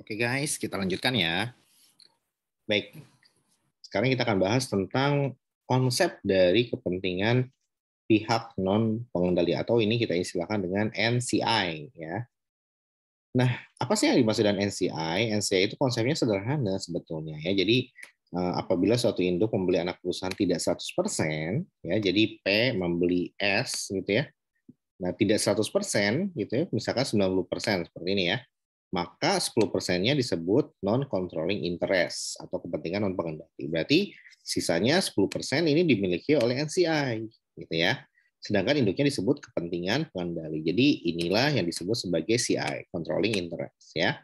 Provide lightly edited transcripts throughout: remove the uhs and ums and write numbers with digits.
Oke guys, kita lanjutkan ya. Baik, sekarang kita akan bahas tentang konsep dari kepentingan pihak non pengendali atau ini kita istilahkan dengan NCI ya. Nah, apa sih yang dimaksud dengan NCI? NCI itu konsepnya sederhana sebetulnya ya. Jadi apabila suatu induk membeli anak perusahaan tidak 100% ya, jadi P membeli S gitu ya. Nah, tidak 100% gitu ya, misalkan 90% seperti ini ya. Maka 10%-nya disebut non-controlling interest atau kepentingan non-pengendali. Berarti sisanya 10% ini dimiliki oleh NCI gitu ya. Sedangkan induknya disebut kepentingan pengendali. Jadi inilah yang disebut sebagai CI, controlling interest ya.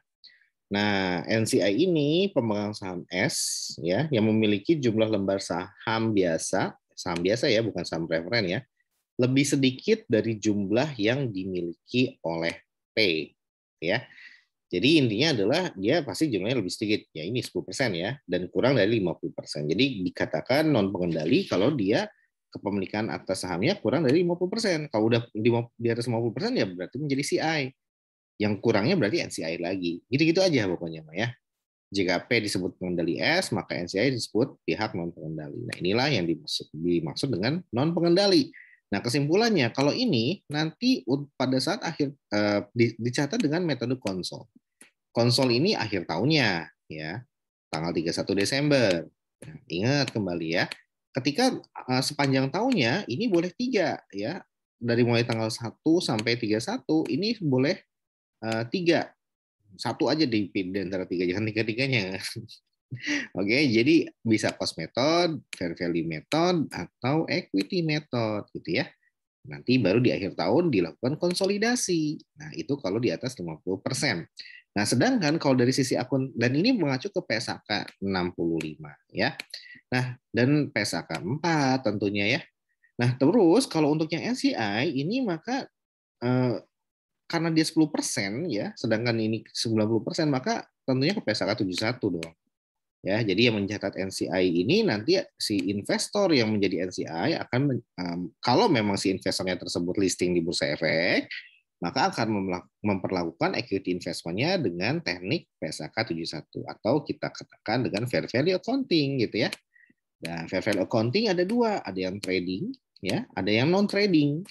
Nah, NCI ini pemegang saham S ya yang memiliki jumlah lembar saham biasa ya, bukan saham preferen ya, lebih sedikit dari jumlah yang dimiliki oleh P ya. Jadi intinya adalah dia pasti jumlahnya lebih sedikit, ya ini 10% ya, dan kurang dari 50%. Jadi dikatakan non pengendali kalau dia kepemilikan atas sahamnya kurang dari 50%. Kalau udah di atas 50% ya berarti menjadi CI. Yang kurangnya berarti NCI lagi. Gitu-gitu aja pokoknya ya. Jika P disebut pengendali S, maka NCI disebut pihak non pengendali. Nah inilah yang dimaksud dengan non pengendali. Nah kesimpulannya kalau ini nanti pada saat akhir dicatat dengan metode konsol. Konsol ini akhir tahunnya ya, tanggal 31 Desember. Nah, ingat kembali ya, ketika sepanjang tahunnya ini boleh 3 ya. Dari mulai tanggal 1 sampai 31 ini boleh 3. Satu aja dipilih antara 3, jangan tiga-tiganya. Oke, jadi bisa cost method, fair value method, atau equity method gitu ya. Nanti baru di akhir tahun dilakukan konsolidasi. Nah, itu kalau di atas 50%. Nah, sedangkan kalau dari sisi akun, dan ini mengacu ke PSAK 65 ya. Nah, dan PSAK 4 tentunya ya. Nah, terus kalau untuk yang NCI ini maka karena dia 10% ya, sedangkan ini 90%, maka tentunya ke PSAK 71 dong. Ya, jadi yang mencatat NCI ini nanti si investor yang menjadi NCI akan kalau memang si investornya tersebut listing di Bursa Efek, maka akan memperlakukan equity investment-nya dengan teknik PSAK 71 atau kita katakan dengan fair value accounting gitu ya. Dan fair value accounting ada dua, ada yang trading ya, ada yang non trading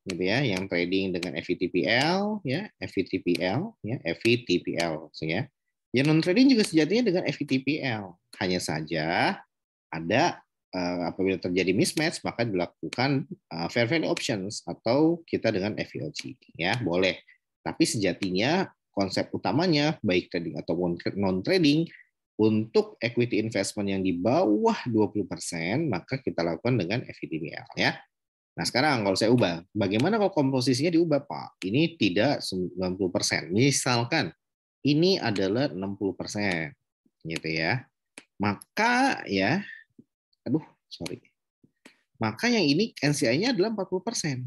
gitu ya, yang trading dengan FVTPL ya, FVTPL ya. Yang non trading juga sejatinya dengan FVTPL. Hanya saja ada apabila terjadi mismatch maka dilakukan fair value options atau kita dengan FVOC ya, boleh. Tapi sejatinya konsep utamanya baik trading ataupun non trading untuk equity investment yang di bawah 20% maka kita lakukan dengan FVTPL ya. Nah, sekarang kalau saya ubah, bagaimana kalau komposisinya diubah, Pak? Ini tidak 90%. Misalkan ini adalah 60%, gitu ya. Maka ya, aduh, sorry. Maka yang ini NCI-nya adalah 40%,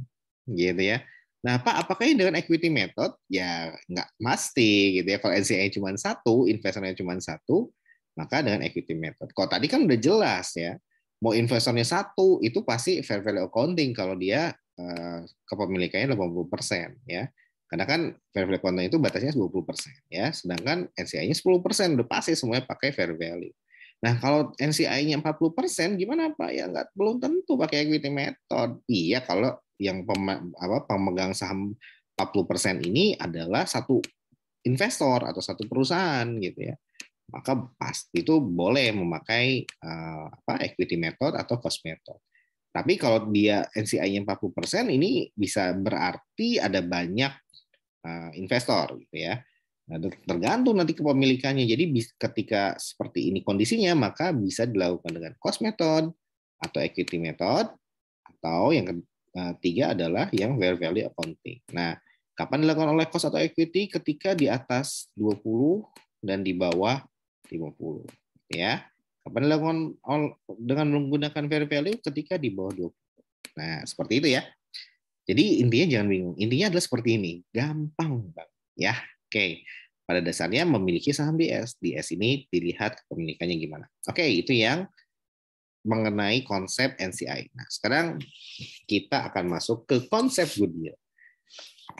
gitu ya. Nah, Pak, apakah ini dengan equity method? Ya, nggak pasti, gitu ya. Kalau NCI cuma satu, investornya cuma satu, maka dengan equity method. Kalau tadi kan udah jelas ya, mau investornya satu itu pasti fair value accounting kalau dia kepemilikannya 80% ya. Karena kan fair value accounting itu batasnya 20% ya, sedangkan NCI-nya 10% udah pasti semuanya pakai fair value. Nah, kalau NCI-nya 40% gimana Pak? Ya nggak, belum tentu pakai equity method. Iya, kalau yang pemegang saham 40% ini adalah satu investor atau satu perusahaan gitu ya, maka pasti itu boleh memakai equity method atau cost method. Tapi kalau dia NCI-nya 40% ini bisa berarti ada banyak investor gitu ya. Nah, tergantung nanti kepemilikannya. Jadi ketika seperti ini kondisinya maka bisa dilakukan dengan cost method atau equity method, atau yang ketiga adalah yang fair value accounting. Nah, kapan dilakukan oleh cost atau equity? Ketika di atas 20 dan di bawah 50 ya. Kapan dilakukan dengan menggunakan fair value? Ketika di bawah 20. Nah, seperti itu ya. Jadi intinya jangan bingung. Intinya adalah seperti ini. Gampang banget ya. Oke. Pada dasarnya memiliki saham DS. DS ini dilihat kepemilikannya gimana. Oke, itu yang mengenai konsep NCI. Nah, sekarang kita akan masuk ke konsep goodwill.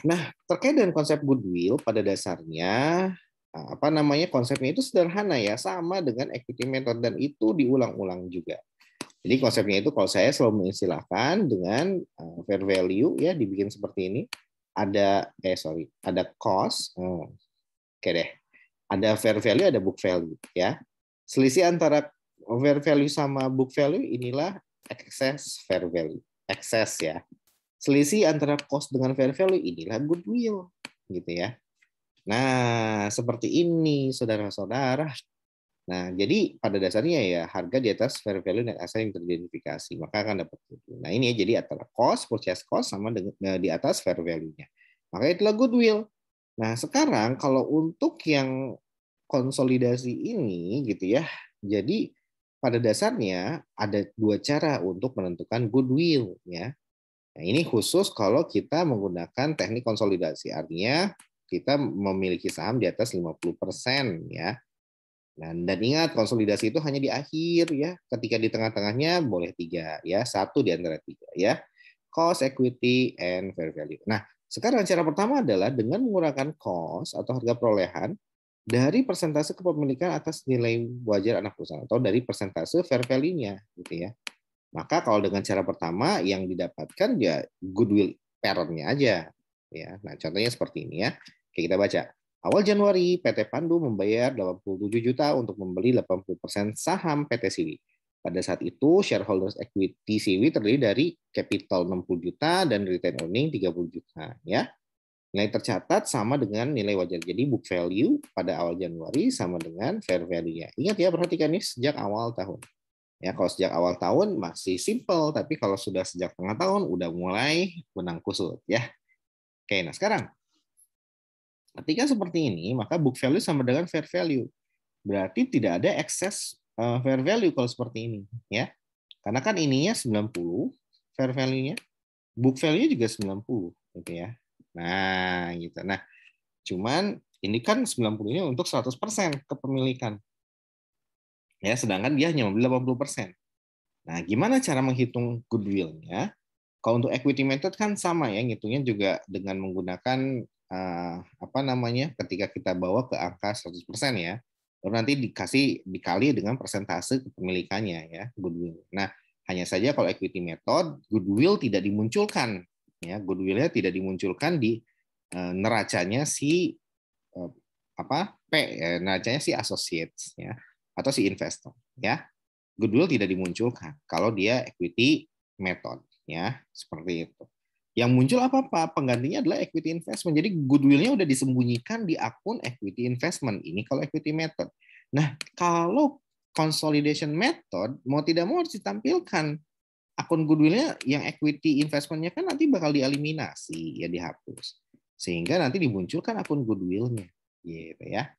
Nah, terkait dengan konsep goodwill pada dasarnya apa namanya, konsepnya itu sederhana ya, sama dengan equity method dan itu diulang-ulang juga. Jadi konsepnya itu kalau saya selalu mengistilahkan dengan fair value ya, dibikin seperti ini. Ada cost, oke deh. Ada fair value, ada book value ya. Selisih antara fair value sama book value inilah excess fair value. Excess ya. Selisih antara cost dengan fair value inilah goodwill gitu ya. Nah, seperti ini saudara-saudara. Nah, jadi pada dasarnya ya harga di atas fair value net asset yang teridentifikasi, maka akan dapat goodwill. Nah, ini ya, jadi antara cost, purchase cost sama dengan di atas fair value-nya. Maka itulah goodwill. Nah, sekarang kalau untuk yang konsolidasi ini gitu ya. Jadi pada dasarnya ada dua cara untuk menentukan goodwill ya. Nah, ini khusus kalau kita menggunakan teknik konsolidasi. Artinya kita memiliki saham di atas 50% ya. Dan ingat konsolidasi itu hanya di akhir ya. Ketika di tengah-tengahnya boleh 3 ya, satu di antara 3 ya. Cost, equity, and fair value. Nah, sekarang cara pertama adalah dengan menggunakan cost atau harga perolehan dari persentase kepemilikan atas nilai wajar anak perusahaan atau dari persentase fair value-nya gitu ya. Maka kalau dengan cara pertama yang didapatkan ya goodwill parent-nya aja ya. Nah, contohnya seperti ini ya. Oke, kita baca. Awal Januari, PT Pandu membayar 87 juta untuk membeli 80% saham PT Siwi. Pada saat itu, shareholders equity Siwi terdiri dari capital 60 juta dan retained earning 30 juta. Ya. Nilai tercatat sama dengan nilai wajar. Jadi book value pada awal Januari sama dengan fair value-nya. Ingat ya, perhatikan ini sejak awal tahun. Ya, kalau sejak awal tahun masih simple, tapi kalau sudah sejak tengah tahun udah mulai benang kusut ya. Oke, nah sekarang ketika seperti ini, maka book value sama dengan fair value. Berarti tidak ada excess fair value kalau seperti ini, ya. Karena kan ininya 90 fair value-nya, book value juga 90 gitu ya. Nah, gitu. Nah, cuman ini kan 90-nya untuk 100% kepemilikan. Ya, sedangkan dia hanya membeli 80%. Nah, gimana cara menghitung goodwill-nya? Kalau untuk equity method kan sama ya, ngitungnya juga dengan menggunakan apa namanya, ketika kita bawa ke angka 100% ya, lalu nanti dikali dengan persentase kepemilikannya ya, goodwill. Nah, hanya saja kalau equity method, goodwill tidak dimunculkan ya, goodwill-nya tidak dimunculkan di neracanya si apa P neracanya si associates ya atau si investor ya. Goodwill tidak dimunculkan kalau dia equity method ya, seperti itu. Yang muncul apa-apa penggantinya adalah equity investment. Jadi goodwill-nya udah disembunyikan di akun equity investment. Ini kalau equity method. Nah, kalau consolidation method mau tidak mau harus ditampilkan akun goodwill-nya yang equity investment-nya kan nanti bakal dieliminasi ya, dihapus. Sehingga nanti dimunculkan akun goodwill-nya gitu ya.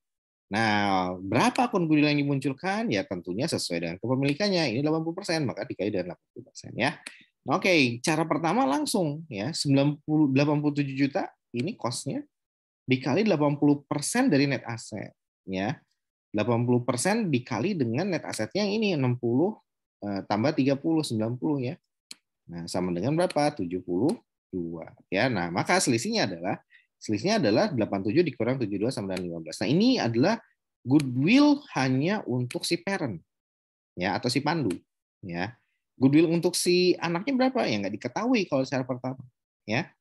Nah, berapa akun goodwill yang dimunculkan? Ya tentunya sesuai dengan kepemilikannya. Ini 80%, maka dikali dengan 80% ya. Oke, cara pertama langsung ya, 87 juta ini cost-nya dikali 80% dari net asset ya. 80% dikali dengan net assetnya yang ini 60 tambah 30 90 ya. Nah, sama dengan berapa? 72 ya. Nah, maka selisihnya adalah 87 dikurang 72 sama dengan 15. Nah, ini adalah goodwill hanya untuk si parent ya atau si pandu ya. Goodwill untuk si anaknya berapa? Ya nggak diketahui kalau secara pertama ya.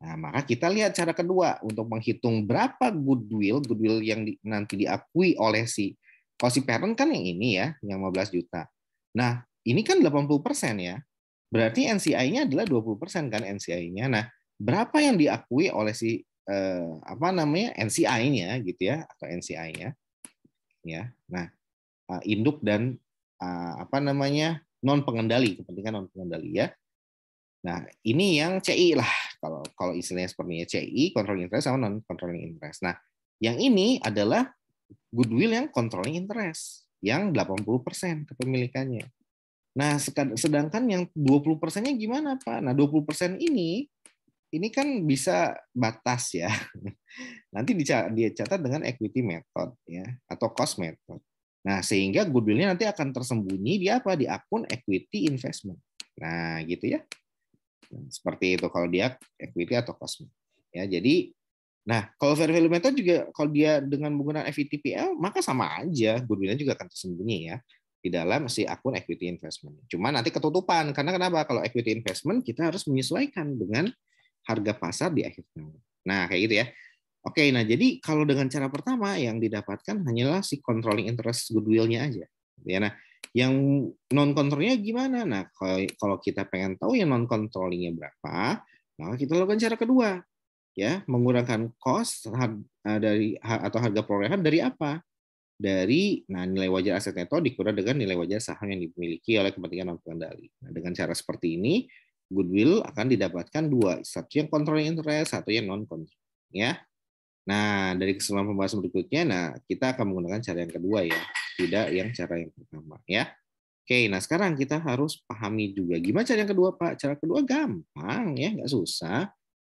Nah, maka kita lihat cara kedua untuk menghitung berapa goodwill yang nanti diakui oleh kalau si parent kan yang ini ya, yang 15 juta. Nah, ini kan 80% ya. Berarti NCI-nya adalah 20% kan NCI-nya. Nah, berapa yang diakui oleh si apa namanya NCI-nya gitu ya atau NCI-nya ya. Nah, induk dan apa namanya non pengendali, kepentingan non pengendali ya. Nah, ini yang CI lah kalau istilahnya seperti ini, CI controlling interest sama non controlling interest. Nah, yang ini adalah goodwill yang controlling interest yang 80% kepemilikannya. Nah, sedangkan yang 20%-nya gimana, Pak? Nah, 20% ini kan bisa batas ya. Nanti dicatat dengan equity method ya atau cost method. Nah, sehingga goodwill-nya nanti akan tersembunyi di apa? Di akun equity investment. Nah, gitu ya. Nah, seperti itu kalau dia equity atau cost method. Ya, jadi Nah, kalau fair value method juga kalau dia dengan menggunakan FVTPL, maka sama aja goodwill-nya juga akan tersembunyi ya di dalam si akun equity investment. Cuma nanti ketutupan karena kenapa? Kalau equity investment kita harus menyesuaikan dengan harga pasar di akhir tahun. Nah, kayak gitu ya. Oke, nah jadi kalau dengan cara pertama yang didapatkan hanyalah si controlling interest goodwill-nya aja. Ya, nah, yang non controlling gimana? Nah, kalau kita pengen tahu yang non controlling-nya berapa, maka kita lakukan cara kedua, ya, mengurangkan cost dari atau harga perolehan dari apa? Dari nilai wajar aset neto dikurang dengan nilai wajar saham yang dimiliki oleh kepentingan non pengendali. Nah, dengan cara seperti ini, goodwill akan didapatkan dua, satu yang controlling interest, satu yang non controlling, ya. Nah, dari keseluruhan pembahasan berikutnya, nah kita akan menggunakan cara yang kedua ya, tidak yang cara yang pertama ya. Oke, nah sekarang kita harus pahami juga gimana cara yang kedua, Pak. Cara kedua gampang ya, nggak susah.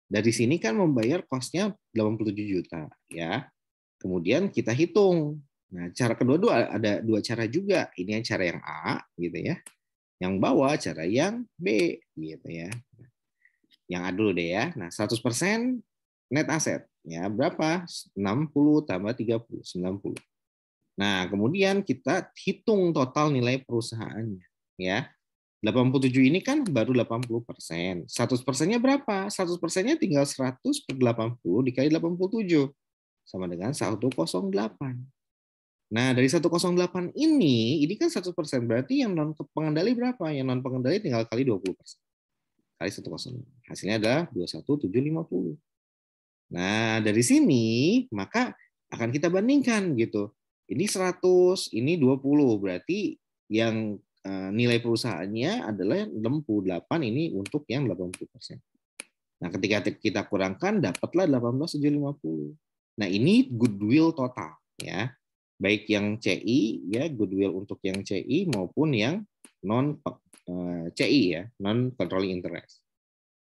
Dari sini kan membayar kosnya 87 juta ya. Kemudian kita hitung. Nah, cara kedua ada dua cara juga. Ini yang cara yang A gitu ya. Yang bawah cara yang B gitu ya. Yang A dulu deh ya. Nah, 100% net asset ya berapa? 60 tambah 30, 90. Nah, kemudian kita hitung total nilai perusahaannya ya. 87 ini kan baru 80%. 100%-nya berapa? 100%-nya tinggal 100 per 80 dikali 87 sama dengan 108. Nah, dari 108 ini kan 100%, berarti yang non pengendali berapa? Yang non pengendali tinggal kali 20%. Kali 108. Hasilnya adalah 21750. Nah, dari sini maka akan kita bandingkan gitu. Ini 100, ini 20, berarti yang nilai perusahaannya adalah 68, ini untuk yang 80%. Nah, ketika kita kurangkan dapatlah 18.750. Nah, ini goodwill total ya. Baik yang CI ya, goodwill untuk yang CI maupun yang non CI ya, non controlling interest.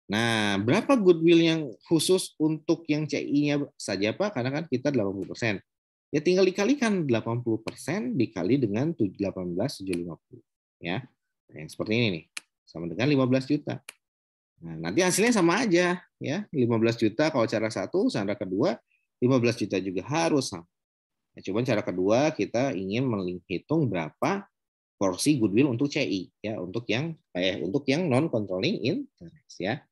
Nah, berapa goodwill yang khusus untuk yang CI-nya saja, Pak? Karena kan kita 80%. Ya tinggal dikalikan 80% dikali dengan 18.750. Ya. Nah, yang seperti ini nih. Sama dengan 15 juta. Nah, nanti hasilnya sama aja. Ya, 15 juta kalau cara satu, cara kedua, 15 juta juga harus sama. Nah, cuman cara kedua kita ingin menghitung berapa porsi goodwill untuk CI. Ya, untuk yang non controlling interest ya.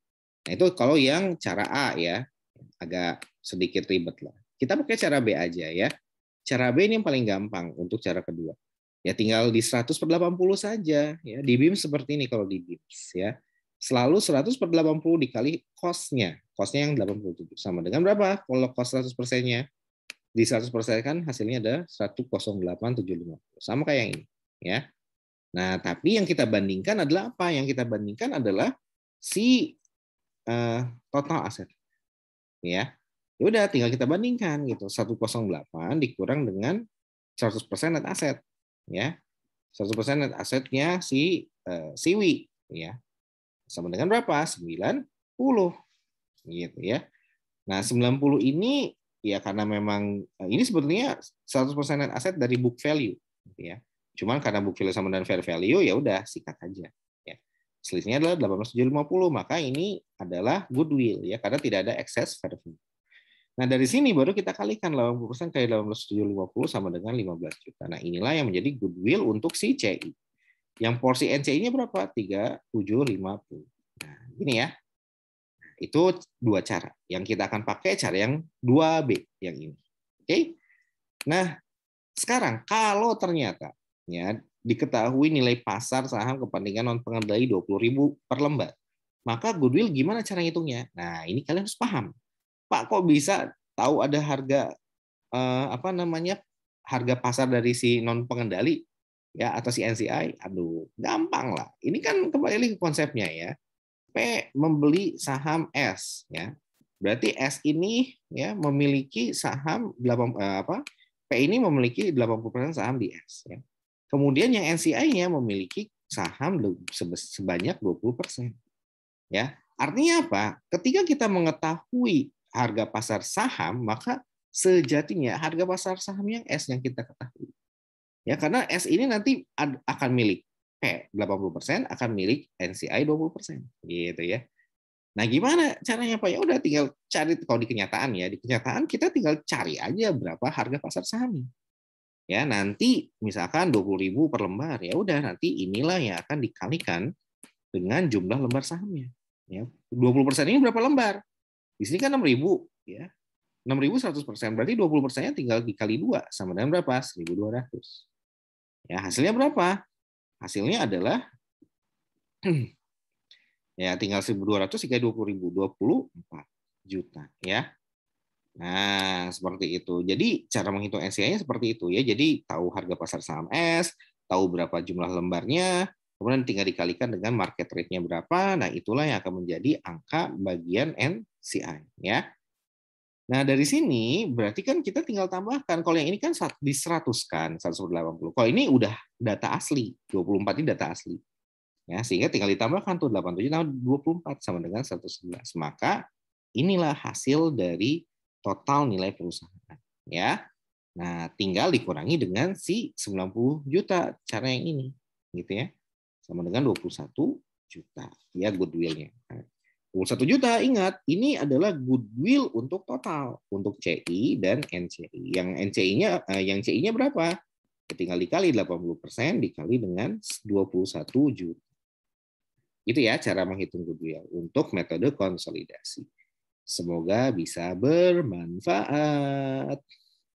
Nah, itu kalau yang cara A ya, agak sedikit ribet lah. Kita pakai cara B aja ya. Cara B ini yang paling gampang untuk cara kedua. Ya tinggal di 100 per 80 saja. Ya. Di BIM seperti ini kalau di BIM. Ya. Selalu 100 per 80 dikali cost-nya. Cost-nya yang 87. Sama dengan berapa? Kalau cost 100%-nya. Di 100% kan hasilnya ada 108.750. Sama kayak yang ini. Ya. Nah, tapi yang kita bandingkan adalah apa? Yang kita bandingkan adalah si total aset ya. Ya udah tinggal kita bandingkan gitu. 108 dikurang dengan 100% net aset ya. 100% net asetnya si Siwi ya. Sama dengan berapa? 90 gitu ya. Nah, 90 ini ya karena memang ini sebetulnya 100% net aset dari book value gitu ya. Cuman karena book value sama dengan fair value ya udah sikat aja ya. Selisihnya adalah 18.750, maka ini adalah goodwill ya karena tidak ada excess fair value. Nah, dari sini baru kita kalikan 80% kali 18.750 sama dengan 15 juta. Nah, inilah yang menjadi goodwill untuk si CI. Yang porsi NCI-nya berapa? 3.750. Nah, ini ya. Itu dua cara. Yang kita akan pakai cara yang 2B yang ini. Oke? Nah, sekarang kalau ternyata ya diketahui nilai pasar saham kepentingan non pengendali 20.000 per lembar, maka goodwill gimana cara ngitungnya? Nah, ini kalian harus paham. Pak, kok bisa tahu ada harga harga pasar dari si non pengendali ya atau si NCI? Aduh, gampang lah. Ini kan kembali ke konsepnya ya. P membeli saham S ya. Berarti S ini ya memiliki saham P ini memiliki 80% saham di S ya. Kemudian yang NCI-nya memiliki saham sebanyak 20%. Ya. Artinya apa? Ketika kita mengetahui harga pasar saham, maka sejatinya harga pasar saham yang S yang kita ketahui. Ya, karena S ini nanti akan milik P 80%, akan milik NCI 20%. Gitu ya. Nah, gimana caranya Pak? Ya udah tinggal cari kalau di kenyataan ya. Di kenyataan kita tinggal cari aja berapa harga pasar sahamnya. Ya, nanti misalkan 20.000 per lembar. Ya udah nanti inilah yang akan dikalikan dengan jumlah lembar sahamnya. Ya, 20% ini berapa lembar? Di sini kan 6.000 ya. 6.000 100%, berarti 20%-nya tinggal dikali 2 sama dengan berapa? 1.200. Ya, hasilnya berapa? Hasilnya adalah ya tinggal 1.200 dikali 20.000, 24 juta ya. Nah, seperti itu. Jadi cara menghitung NCI-nya seperti itu ya. Jadi tahu harga pasar saham S, tahu berapa jumlah lembarnya, kemudian tinggal dikalikan dengan market rate-nya berapa. Nah, itulah yang akan menjadi angka bagian NCI ya. Nah, dari sini berarti kan kita tinggal tambahkan. Kalau yang ini kan di 100 kan, 180. Kalau ini udah data asli, 24 ini data asli. Ya, sehingga tinggal ditambahkan tuh 87 tambah 24 sama dengan 111. Maka inilah hasil dari total nilai perusahaan, ya. Nah, tinggal dikurangi dengan si 90 juta cara yang ini, gitu ya. Sama dengan 21 juta, ya goodwill-nya. 21 juta, ingat, ini adalah goodwill untuk total, untuk CI dan NCI. Yang CI-nya berapa? Tinggal dikali 80% dikali dengan 21 juta. Itu ya cara menghitung goodwill untuk metode konsolidasi. Semoga bisa bermanfaat.